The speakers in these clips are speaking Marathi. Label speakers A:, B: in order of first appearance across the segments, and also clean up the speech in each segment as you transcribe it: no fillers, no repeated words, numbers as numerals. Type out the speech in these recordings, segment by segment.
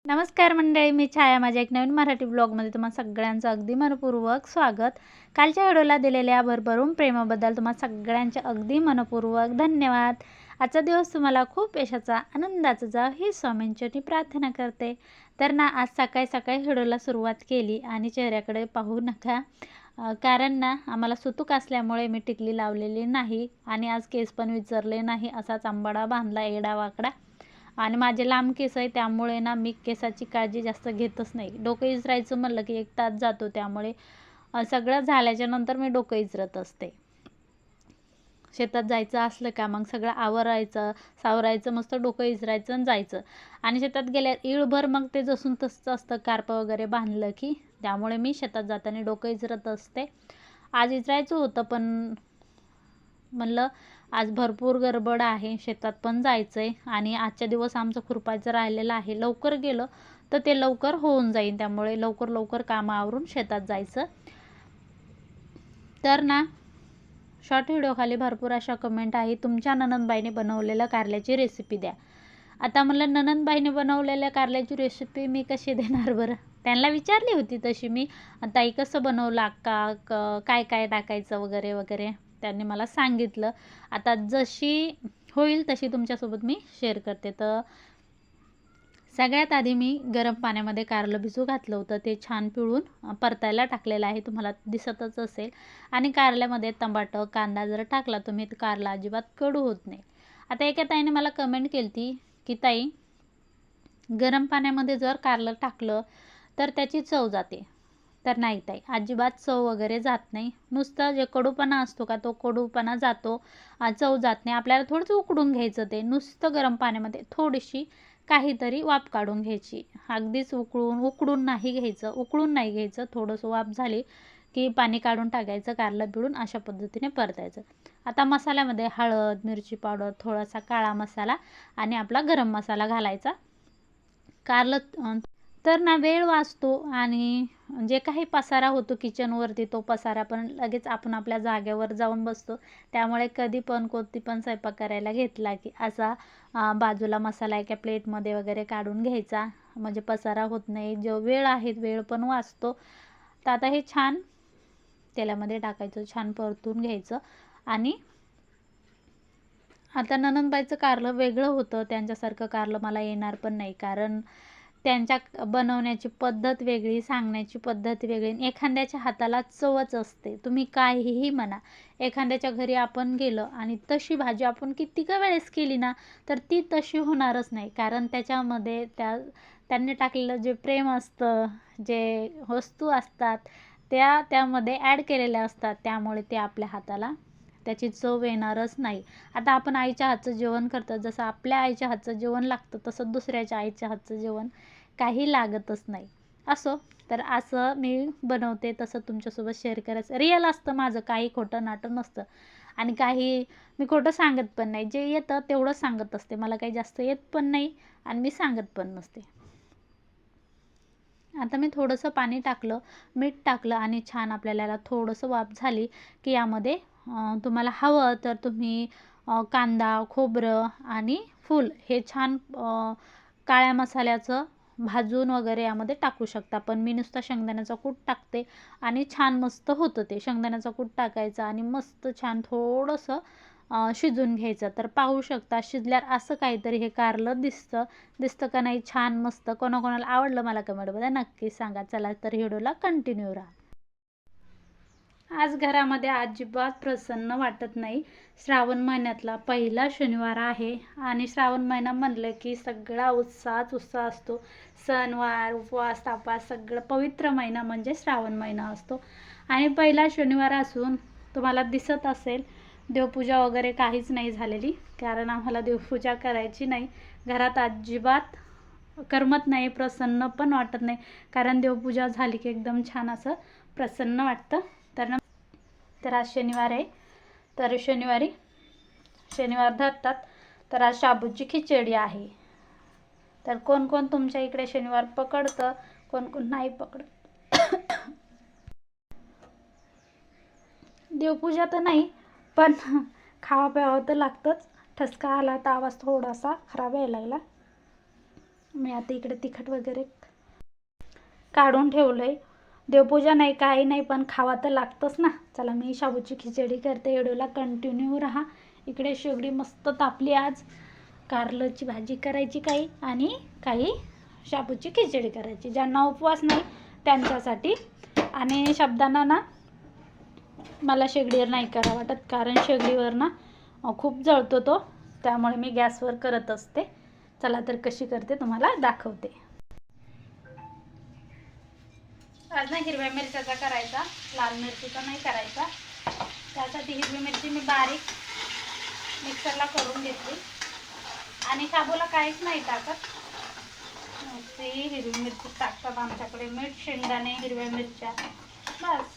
A: नमस्कार मंडळी, मी छाया. माझ्या एक नवीन मराठी ब्लॉगमध्ये तुम्हाला सगळ्यांचं अगदी मनपूर्वक स्वागत. कालच्या व्हिडिओला दिलेल्या भरभरून प्रेमाबद्दल तुम्हाला सगळ्यांचे अगदी मनपूर्वक धन्यवाद. आजचा दिवस तुम्हाला खूप यशाचा, आनंदाचा जावो ही स्वामींची प्रार्थना करते. तर ना, आज सकाळी सकाळी व्हिडिओला सुरुवात केली आणि चेहऱ्याकडे पाहू नका, कारण ना आम्हाला सुतूक असल्यामुळे मी टिकली लावलेली नाही आणि आज केस पण विचारले नाही. असाच आंबाडा बांधला एडा वाकडा आणि माझे लांब केस आहे, त्यामुळे ना मी केसाची काळजी जास्त घेतच नाही. डोकं इचरायचं म्हणलं की 1 तास जातो, त्यामुळे सगळं झाल्याच्या नंतर मी डोकं इचरत असते. शेतात जायचं असलं का मग सगळं आवरायचं, सावरायचं, मस्त डोकं इचरायचं आणि जायचं. आणि शेतात गेल्यावर इळभर मग ते जसून तसंच असतं, कार्प वगैरे बांधलं की. त्यामुळे मी शेतात जाताना डोकं इचरत असते. आज इचरायचं होतं, पण म्हणलं आज भरपूर गडबड आहे, शेतात पण जायचं आहे आणि आजच्या दिवस आमचं खुरपायचं राहिलेलं आहे. लवकर गेलं तर ते लवकर होऊन जाईल, त्यामुळे लवकर लवकर कामं आवरून शेतात जायचं. तर ना, शॉर्ट व्हिडिओखाली भरपूर अशा कमेंट आहे, तुमच्या ननंदबाईने बनवलेलं कारल्याची रेसिपी द्या. आता म्हणलं ननंदबाईने बनवलेल्या कारल्याची रेसिपी मी कशी देणार बरं? त्यांना विचारली होती तशी मी, ताई कसं बनवला का, काय काय टाकायचं वगैरे वगैरे. त्यांनी मला सांगितलं. आता जशी होईल तशी तुमच्यासोबत मी शेअर करते. तर सगळ्यात आधी मी गरम पाण्यामध्ये कारलं भिजू घातलं होतं. ते छान पिळून परतायला टाकलेलं आहे, तुम्हाला दिसतच असेल. आणि कारल्यामध्ये टमाटर, कांदा जर टाकला तुम्ही तर कारला अजिबात कडू होत नाही. आता एका ताईने मला कमेंट केली होती की ताई, गरम पाण्यामध्ये जर कारलं टाकलं तर त्याची चव जाते. तर नाही ताई, अजिबात चव वगैरे जात नाही. नुसतं जे कडूपणा असतो का तो कडूपणा जातो, चव जात नाही. आपल्याला थोडंसं उकडून घ्यायचं. ते नुसतं गरम पाण्यामध्ये थोडीशी काहीतरी वाफ काढून घ्यायची. अगदीच उकडून नाही घ्यायचं, उकळून नाही घ्यायचं. थोडंसं वाफ झाली की पाणी काढून टाकायचं, कारलं पिळून अशा पद्धतीने परतायचं. आता मसाल्यामध्ये हळद, मिरची पावडर, थोडासा काळा मसाला आणि आपला गरम मसाला घालायचा. कारलं तर ना वेळ वाचतो आणि जे काही पसारा होतो किचनवरती तो पसारा पण लगेच आपण आपल्या जागेवर जाऊन बसतो. त्यामुळे कधी पण कोणती पण स्वयंपाक करायला घेतला की असा बाजूला मसाला एका प्लेटमध्ये वगैरे काढून घ्यायचा, म्हणजे पसारा होत नाही. जो वेळ आहे वेळ पण वाचतो. तर आता हे छान तेलामध्ये टाकायचं, छान परतून घ्यायचं. आणि आता ननंदबाईचं कारलं वेगळं होतं, त्यांच्यासारखं कारलं मला येणार पण नाही, कारण त्यांच्या बनवण्याची पद्धत वेगळी, सांगण्याची पद्धत वेगळी. एखाद्याच्या हाताला चवच असते. तुम्ही काहीही म्हणा, एखाद्याच्या घरी आपण गेलं आणि तशी भाजी आपण कितीका वेळेस केली ना तर ती तशी होणारच नाही, कारण त्याच्यामध्ये त्यांनी टाकलेलं जे प्रेम असतं, जे वस्तू असतात त्यामध्ये ॲड केलेल्या असतात, त्यामुळे ते आपल्या हाताला त्याची चव येणारच नाही. आता आपण आईच्या हातचं जेवण करतो, जसं आपल्या आईच्या हातचं जेवण लागतं तसं दुसऱ्याच्या आईच्या हातचं जेवण काही लागतच नाही. असो, तर असं मी बनवते, तसं तुमच्यासोबत शेअर करायचं. रिअल असतं माझं, काही खोटं नाटं नसतं आणि काही मी खोटं सांगत पण नाही. जे येतं तेवढं सांगत असते. मला काही जास्त येत पण नाही आणि मी सांगत पण नसते. आता मी थोडंसं पाणी टाकलं, मीठ टाकलं आणि छान आपल्याला याला थोडंसं वाफ झाली की यामध्ये तुम्हाला हवं तर तुम्ही कांदा, खोबरं आणि फूल हे छान काळ्या मसाल्याचं भाजून वगैरे यामध्ये टाकू शकता. पण मी नुसता शेंगदाण्याचा कूट टाकते आणि छान मस्त होतं ते. शेंगदाण्याचा कूट टाकायचा आणि मस्त छान थोडंसं शिजून घ्यायचं. तर पाहू शकता शिजल्यावर असं काहीतरी हे कारलं दिसतं का नाही, छान मस्त. कोणाकोणाला आवडलं मला कमेंटमध्ये नक्की सांगा. चला तर व्हिडिओला कंटिन्यू राहा. आज घरामध्ये अजिबात प्रसन्न वाटत नाही. श्रावण महिन्यातला पहिला शनिवार आहे आणि श्रावण महिना म्हणलं की सगळा उत्साह असतो. सणवार, उपवास, तापास सगळं पवित्र महिना म्हणजे श्रावण महिना असतो. आणि पहिला शनिवार असून तुम्हाला दिसत असेल देवपूजा वगैरे काहीच नाही झालेली, कारण आम्हाला देवपूजा करायची नाही. घरात अजिबात करमत नाही, प्रसन्न पण वाटत नाही, कारण देवपूजा झाली की एकदम छान असं प्रसन्न वाटतं. तर आज शनिवार आहे, तर शनिवार धरतात, तर आज शाबूची खिचडी आहे. तर कोण कोण तुमच्या इकडे शनिवार पकडतं, कोण कोण नाही पकडत. देवपूजा तर नाही, पण खावा प्यावं तर लागतंच. ठसका आला तर आवाज थोडासा खराब यायला लागला. मी आता इकडे तिखट वगैरे काढून ठेवलं आहे. देवपूजा नाही काही नाही पण खावा तर लागतंच ना. चला मी शाबूची खिचडी करते. व्हिडिओला कंटिन्यू राहा. इकडे शेगडी मस्त तापली. आज कारल्याची भाजी करायची काही आणि काही शाबूची खिचडी करायची. ज्यांना उपवास नाही त्यांच्यासाठी. आणि साबुदाणा ना मला शेगडीवर नाही करा वाटत, कारण शेगडीवर ना खूप जळतो तो, त्यामुळे मी गॅसवर करत असते. चला तर कशी करते तुम्हाला दाखवते. आज ना हिरव्या मिरच्याचा करायचा, लाल मिरचीचा नाही करायचा. त्यासाठी हिरवी मिरची मी बारीक मिक्सरला करून घेतली आणि शाबूला काहीच नाही टाकत, नुसती हिरवी मिरची टाकतात आमच्याकडे. मीठ, शेंगदाणे, हिरव्या मिरच्या, बस.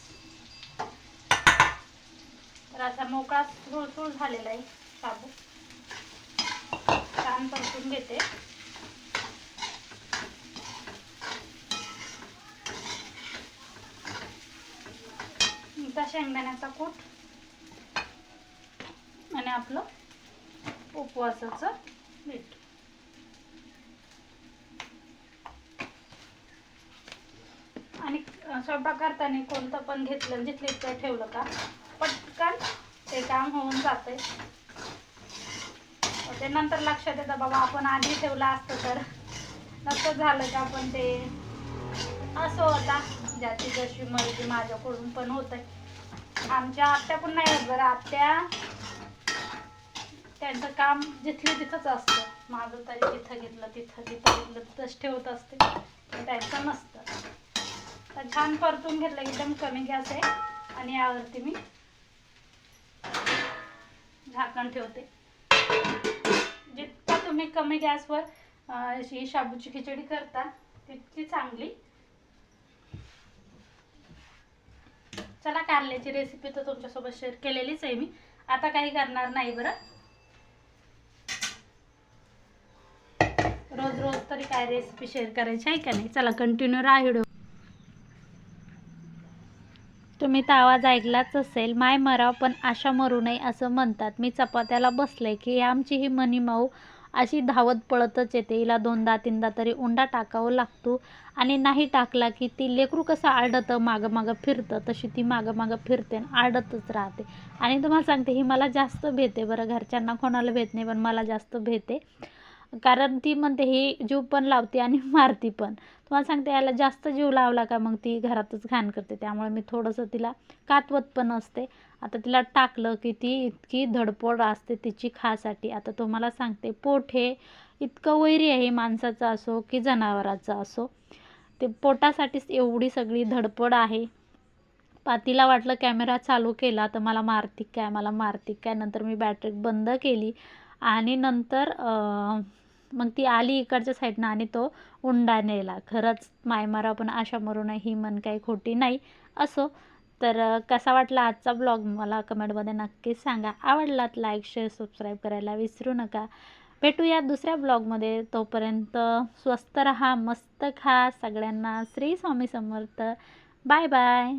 A: तर असा मोकळा सुळसुळ झालेला आहे शाबू. छान परतून घेते. शेंगदाण्याचा कूट आणि आपलं उपवासाचं मीठ. आणि स्वयंपाक करताना कोणतं पण घेतलं जिथले ठेवलं का पटकन ते काम होऊन जाते. ते नंतर लक्षात येतं बाबा आपण आधी ठेवलं असतं तर नसतं झालं का. पण ते असं होता, ज्याची जशी मर्जी. माझ्याकडून पण होत आहे. आमच्या आत्या पण नाही होत बरं. आत्या त्यांचं काम जिथलं तिथंच असतं. माझं तरी जिथं घेतलं तिथं घेतलं तिथंच ठेवत असते, त्यांचं नसतं. तर छान परतून घेतलं. एकदम कमी गॅस आहे आणि यावरती मी झाकण ठेवते. जितका तुम्ही कमी गॅसवर ही शाबूची खिचडी करता तितकी चांगली. चला, कारल्याची रेसिपी तर तुमच्यासोबत शेअर केलेलीच आहे मी, आता काही करणार नाही बरं. रोज रोज तरी काय रेसिपी शेअर करायची आहे का नाही. चला कंटिन्यू राहा व्हिडिओ. तुम्ही तर आवाज ऐकलाच असेल, माय मराव पण आशा मरू नये असं म्हणतात. मी चपात्याला बसले की आमची ही मनी माऊ अशी धावत पळतच येते. हिला 2दा 3दा तरी उंडा टाकावं लागतो आणि नाही टाकला की ती लेकरू कसं आरडतं मागं मागं फिरतं तशी ती मागं मागं फिरते आणि आरडतच राहते. आणि तुम्हाला सांगते ही मला जास्त भेते बरं. घरच्यांना कोणाला भेट नाही पण मला जास्त भेते, कारण ती म्हणते ही जीव पण लावते आणि मारती पण. तुम्हाला सांगते याला जास्त जीव लावला का मग ती घरातच घाण करते. त्यामुळे मी थोडंसं तिला कातवत पण असते. आता तिला टाकलं की ती इतकी धडपड असते तिची खासाठी. आता तुम्हाला सांगते पोट हे इतकं वैरी आहे माणसाचं असो की जनावराचं असो, ते पोटासाठीच एवढी सगळी धडपड आहे. तिला वाटलं कॅमेरा चालू केला तर मला मारती काय. नंतर मी बॅटरी बंद केली आणि नंतर मग ती आली इकडच्या साईडनं आणि तो उंडा नेला. खरंच मायमारा पण आशा मरू नये ही मन काही खोटी नाही. असो, तर कसा वाटला आजचा ब्लॉग मला कमेंटमध्ये नक्कीच सांगा. आवडलात लाईक, शेअर, सबस्क्राईब करायला विसरू नका. भेटूया दुसऱ्या ब्लॉगमध्ये. तोपर्यंत स्वस्त रहा, मस्त खा. सगळ्यांना श्री स्वामी समर्थ. Bye bye.